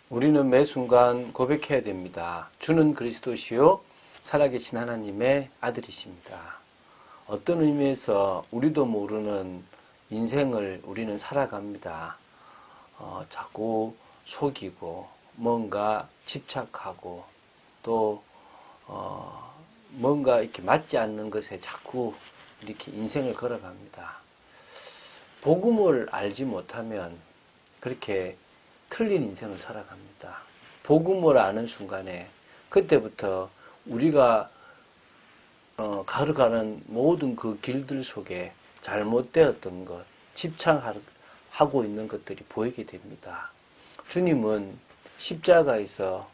우리는 매 순간 고백해야 됩니다. 주는 그리스도시요 살아계신 하나님의 아들이십니다. 어떤 의미에서 우리도 모르는 인생을 우리는 살아갑니다. 자꾸 속이고 뭔가 집착하고 또 뭔가 이렇게 맞지 않는 것에 자꾸 이렇게 인생을 걸어갑니다. 복음을 알지 못하면 그렇게 틀린 인생을 살아갑니다. 복음을 아는 순간에 그때부터 우리가 걸어가는 모든 그 길들 속에 잘못되었던 것, 집착하고 있는 것들이 보이게 됩니다. 주님은 십자가에서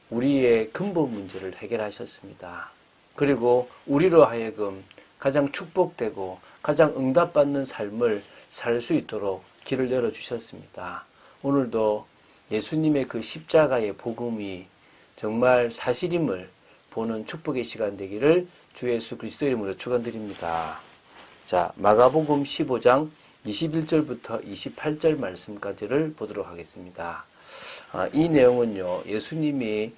우리의 근본 문제를 해결하셨습니다. 그리고 우리로 하여금 가장 축복되고 가장 응답받는 삶을 살 수 있도록 길을 열어주셨습니다. 오늘도 예수님의 그 십자가의 복음이 정말 사실임을 보는 축복의 시간 되기를 주 예수 그리스도 이름으로 축원드립니다. 자, 마가복음 15장 21절부터 28절 말씀까지를 보도록 하겠습니다. 이 내용은요, 예수님이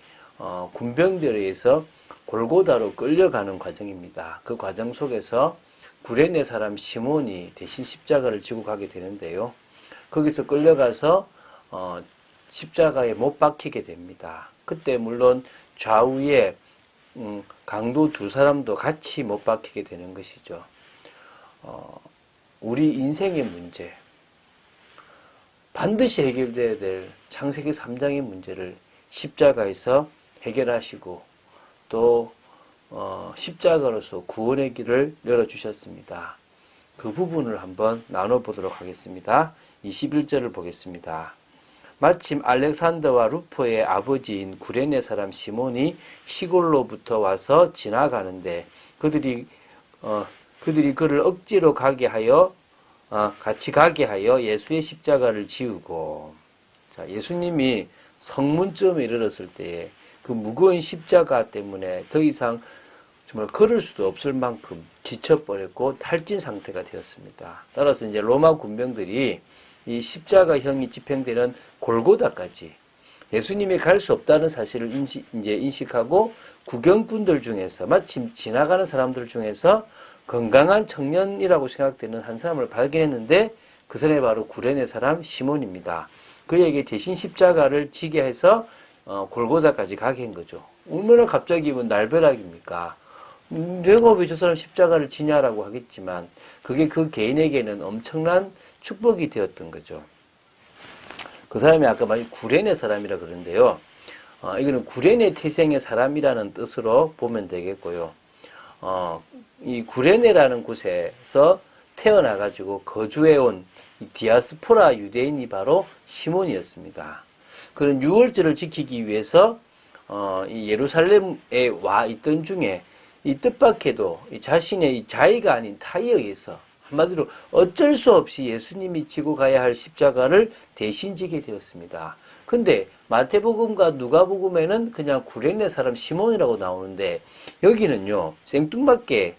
군병들에 의해서 골고다로 끌려가는 과정입니다. 그 과정 속에서 구레네 사람 시몬이 대신 십자가를 지고 가게 되는데요. 거기서 끌려가서 십자가에 못 박히게 됩니다. 그때 물론 좌우에 강도 두 사람도 같이 못 박히게 되는 것이죠. 우리 인생의 문제, 반드시 해결돼야 될 창세기 3장의 문제를 십자가에서 해결하시고 또 십자가로서 구원의 길을 열어주셨습니다. 그 부분을 한번 나눠보도록 하겠습니다. 21절을 보겠습니다. 마침 알렉산더와 루포의 아버지인 구레네 사람 시몬이 시골로부터 와서 지나가는데 그들이 그를 억지로 같이 가게 하여 예수의 십자가를 지우고, 자, 예수님이 성문쯤에 이르렀을 때에 그 무거운 십자가 때문에 더 이상 정말 걸을 수도 없을 만큼 지쳐버렸고 탈진 상태가 되었습니다. 따라서 이제 로마 군병들이 이 십자가형이 집행되는 골고다까지 예수님이 갈 수 없다는 사실을 인식하고 구경꾼들 중에서 마침 지나가는 사람들 중에서 건강한 청년이라고 생각되는 한 사람을 발견했는데 그 사람이 바로 구레네 사람 시몬입니다. 그에게 대신 십자가를 지게 해서 골고다까지 가게 한 거죠. 얼마나 갑자기 날벼락입니까? 내가 왜 저 사람 십자가를 지냐라고 하겠지만 그게 그 개인에게는 엄청난 축복이 되었던 거죠. 그 사람이 아까 말한 구레네 사람이라 그러는데요. 이거는 구레네 태생의 사람이라는 뜻으로 보면 되겠고요. 이 구레네라는 곳에서 태어나가지고 거주해온 디아스포라 유대인이 바로 시몬이었습니다. 그런 유월절을 지키기 위해서 이 예루살렘에 와 있던 중에 이 뜻밖에도 자신의 이 자의가 아닌 타의에 의해서 한마디로 어쩔 수 없이 예수님이 지고 가야 할 십자가를 대신 지게 되었습니다. 근데 마태복음과 누가복음에는 그냥 구레네 사람 시몬이라고 나오는데 여기는요 생뚱맞게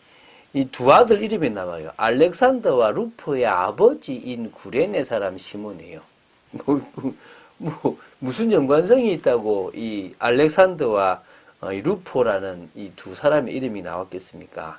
이 두 아들 이름이 나와요. 알렉산더와 루포의 아버지인 구레네 사람 시몬이에요. 무슨 연관성이 있다고 이 알렉산더와 이 루포라는 이 두 사람의 이름이 나왔겠습니까?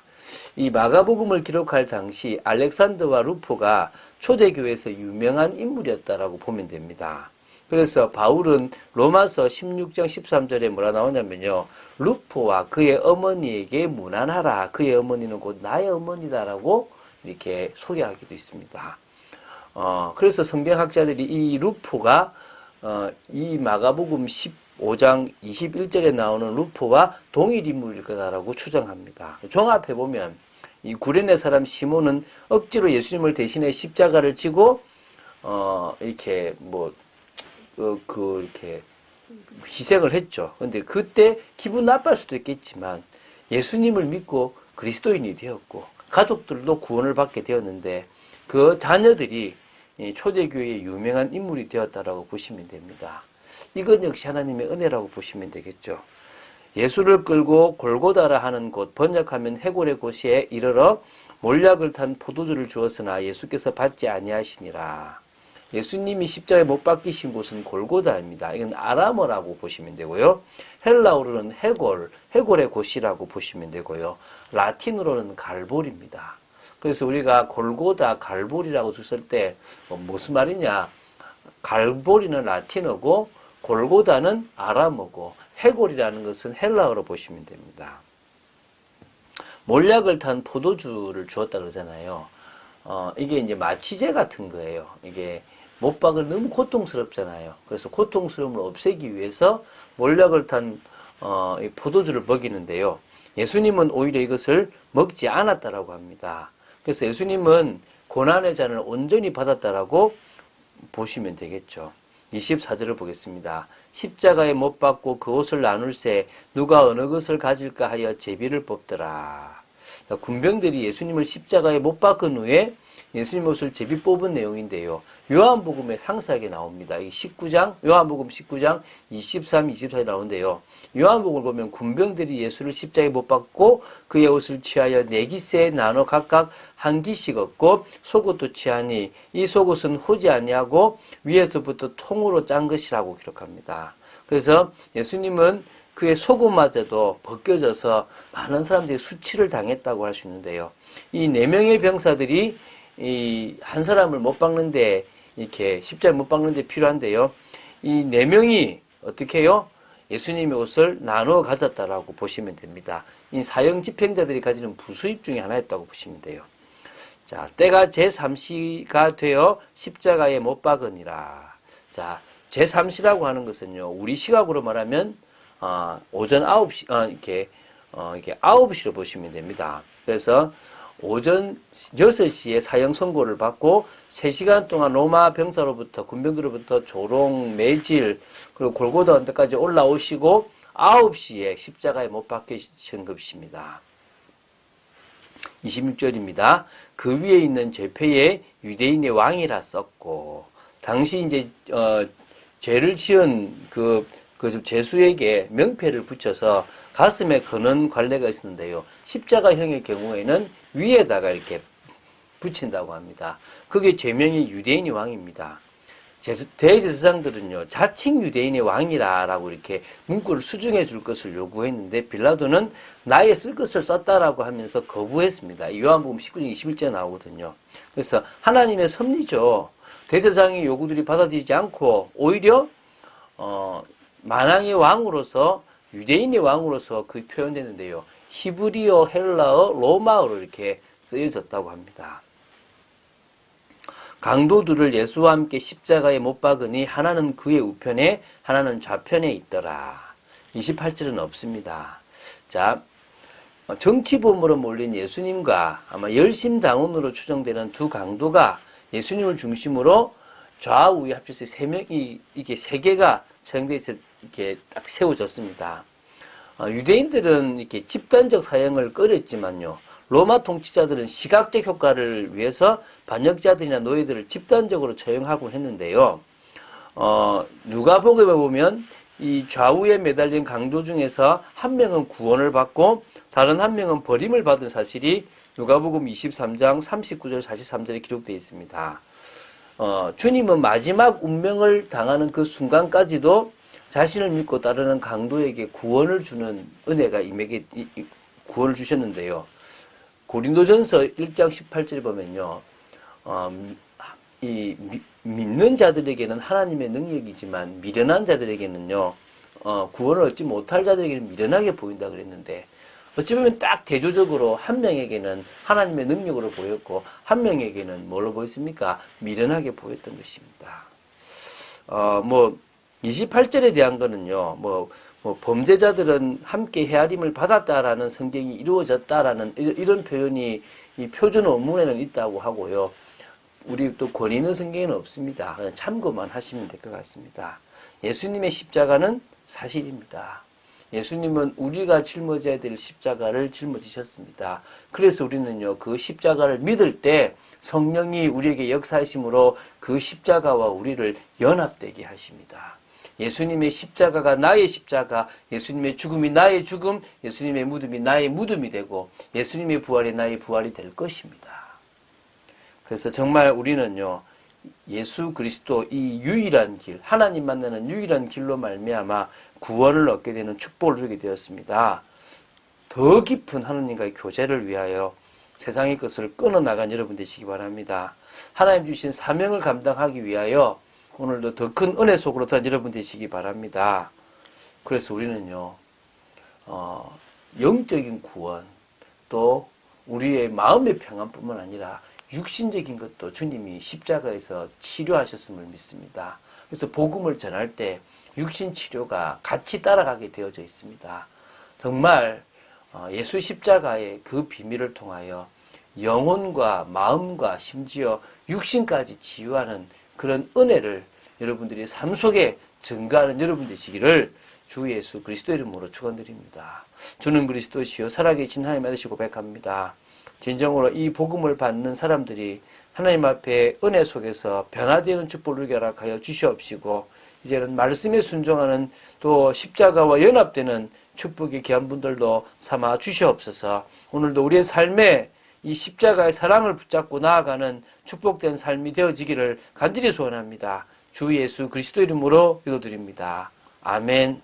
이 마가복음을 기록할 당시 알렉산더와 루포가 초대교회에서 유명한 인물이었다라고 보면 됩니다. 그래서 바울은 로마서 16장 13절에 뭐라 나오냐면요. 루포와 그의 어머니에게 문안하라. 그의 어머니는 곧 나의 어머니다라고 이렇게 소개하기도 있습니다. 그래서 성경학자들이 이 루포가 이 마가복음 15장 21절에 나오는 루포와 동일 인물일 거다라고 추정합니다. 종합해 보면 이 구레네 사람 시몬은 억지로 예수님을 대신해 십자가를 지고 이렇게 이렇게 희생을 했죠. 근데 그때 기분 나쁠 수도 있겠지만 예수님을 믿고 그리스도인이 되었고 가족들도 구원을 받게 되었는데 그 자녀들이 초대교회의 유명한 인물이 되었다라고 보시면 됩니다. 이건 역시 하나님의 은혜라고 보시면 되겠죠. 예수를 끌고 골고다라 하는 곳, 번역하면 해골의 곳에 이르러 몰약을 탄 포도주를 주었으나 예수께서 받지 아니하시니라. 예수님이 십자가에 못 박히신 곳은 골고다입니다. 이건 아람어라고 보시면 되고요. 헬라어로는 해골의 곳이라고 보시면 되고요. 라틴어로는 갈보리입니다. 그래서 우리가 골고다, 갈보리라고 썼을 때 무슨 말이냐? 갈보리는 라틴어고 골고다는 아람어고 해골이라는 것은 헬라어로 보시면 됩니다. 몰약을 탄 포도주를 주었다 그러잖아요. 이게 이제 마취제 같은 거예요. 이게 못 박을 너무 고통스럽잖아요. 그래서 고통스러움을 없애기 위해서 몰약을 탄 이 포도주를 먹이는데요. 예수님은 오히려 이것을 먹지 않았다라고 합니다. 그래서 예수님은 고난의 잔을 온전히 받았다라고 보시면 되겠죠. 24절을 보겠습니다. 십자가에 못 박고 그 옷을 나눌새 누가 어느 것을 가질까 하여 제비를 뽑더라. 군병들이 예수님을 십자가에 못 박은 후에 예수님 옷을 제비 뽑은 내용인데요. 요한복음에 상세하게 나옵니다. 이 19장, 요한복음 19장 23, 24에 나오는데요. 요한복음을 보면 군병들이 예수를 십자가에 못 박고 그의 옷을 취하여 네 기세에 나눠 각각 한 기씩 얻고 속옷도 취하니 이 속옷은 호지 아니하고 위에서부터 통으로 짠 것이라고 기록합니다. 그래서 예수님은 그의 속옷마저도 벗겨져서 많은 사람들이 수치를 당했다고 할 수 있는데요. 이 네 명의 병사들이 이 한 사람을 못 박는데 이렇게 십자가에 못 박는데 필요한데요. 이 네 명이 어떻게 해요? 예수님의 옷을 나누어 가졌다라고 보시면 됩니다. 이 사형 집행자들이 가지는 부수입 중에 하나였다고 보시면 돼요. 자, 때가 제3시가 되어 십자가에 못 박으니라. 자, 제3시라고 하는 것은요. 우리 시각으로 말하면 오전 9시 이렇게 9시로 보시면 됩니다. 그래서 오전 6시에 사형 선고를 받고 3시간 동안 로마 병사로부터 군병들로부터 조롱, 매질 그리고 골고다 언덕까지 올라오시고 9시에 십자가에 못 박히신 것입니다. 26절입니다. 그 위에 있는 죄패에 유대인의 왕이라 썼고 당시 이제 죄를 지은 그 죄수에게 명패를 붙여서 가슴에 거는 관례가 있었는데요. 십자가형의 경우에는 위에다가 이렇게 붙인다고 합니다. 그게 죄명이 유대인의 왕입니다. 대제사장들은요, 자칭 유대인의 왕이라라고 이렇게 문구를 수정해 줄 것을 요구했는데 빌라도는 나의 쓸 것을 썼다라고 하면서 거부했습니다. 요한복음 19장 21절에 나오거든요. 그래서 하나님의 섭리죠. 대제사장의 요구들이 받아들이지 않고 오히려 만왕의 왕으로서 유대인의 왕으로서 그 표현되는데요. 히브리어, 헬라어, 로마어로 이렇게 쓰여졌다고 합니다. 강도들을 예수와 함께 십자가에 못 박으니 하나는 그의 우편에 하나는 좌편에 있더라. 28절은 없습니다. 자, 정치범으로 몰린 예수님과 아마 열심당원으로 추정되는 두 강도가 예수님을 중심으로 좌우에 합쳐서 이게 세 개가 처형돼서 이렇게 딱 세워졌습니다. 유대인들은 이렇게 집단적 사형을 꺼렸지만요. 로마 통치자들은 시각적 효과를 위해서 반역자들이나 노예들을 집단적으로 처형하곤 했는데요. 누가복음에 보면 이 좌우에 매달린 강도 중에서 한 명은 구원을 받고 다른 한 명은 버림을 받은 사실이 누가복음 23장 39절 43절에 기록되어 있습니다. 주님은 마지막 운명을 당하는 그 순간까지도 자신을 믿고 따르는 강도에게 구원을 주는 은혜가 임에게 구원을 주셨는데요. 고린도전서 1장 18절에 보면요. 믿는 자들에게는 하나님의 능력이지만 미련한 자들에게는요. 구원을 얻지 못할 자들에게는 미련하게 보인다 그랬는데 어찌 보면 딱 대조적으로 한 명에게는 하나님의 능력으로 보였고 한 명에게는 뭘로 보였습니까? 미련하게 보였던 것입니다. 28절에 대한 거는요. 범죄자들은 함께 헤아림을 받았다라는 성경이 이루어졌다라는 이런 표현이 이 표준 원문에는 있다고 하고요. 우리 또 권위 있는 성경에는 없습니다. 그냥 참고만 하시면 될 것 같습니다. 예수님의 십자가는 사실입니다. 예수님은 우리가 짊어져야 될 십자가를 짊어지셨습니다. 그래서 우리는요, 그 십자가를 믿을 때 성령이 우리에게 역사하심으로 그 십자가와 우리를 연합되게 하십니다. 예수님의 십자가가 나의 십자가, 예수님의 죽음이 나의 죽음, 예수님의 무덤이 나의 무덤이 되고 예수님의 부활이 나의 부활이 될 것입니다. 그래서 정말 우리는요, 예수 그리스도 이 유일한 길, 하나님 만나는 유일한 길로 말미암아 구원을 얻게 되는 축복을 누리게 되었습니다. 더 깊은 하나님과의 교제를 위하여 세상의 것을 끊어나간 여러분 되시기 바랍니다. 하나님 주신 사명을 감당하기 위하여 오늘도 더 큰 은혜 속으로 들어간 여러분 되시기 바랍니다. 그래서 우리는요, 영적인 구원, 또 우리의 마음의 평안뿐만 아니라 육신적인 것도 주님이 십자가에서 치료하셨음을 믿습니다. 그래서 복음을 전할 때 육신 치료가 같이 따라가게 되어져 있습니다. 정말 예수 십자가의 그 비밀을 통하여 영혼과 마음과 심지어 육신까지 치유하는 그런 은혜를 여러분들이 삶 속에 증가하는 여러분 되시기를 주 예수 그리스도 이름으로 축원드립니다. 주는 그리스도시요 살아계신 하나님 아버지 고백합니다. 진정으로 이 복음을 받는 사람들이 하나님 앞에 은혜 속에서 변화되는 축복을 누리게 허락하여 주시옵시고 이제는 말씀에 순종하는 또 십자가와 연합되는 축복의 귀한 분들도 삼아 주시옵소서. 오늘도 우리의 삶에 이 십자가의 사랑을 붙잡고 나아가는 축복된 삶이 되어지기를 간절히 소원합니다. 주 예수 그리스도 이름으로 기도드립니다. 아멘.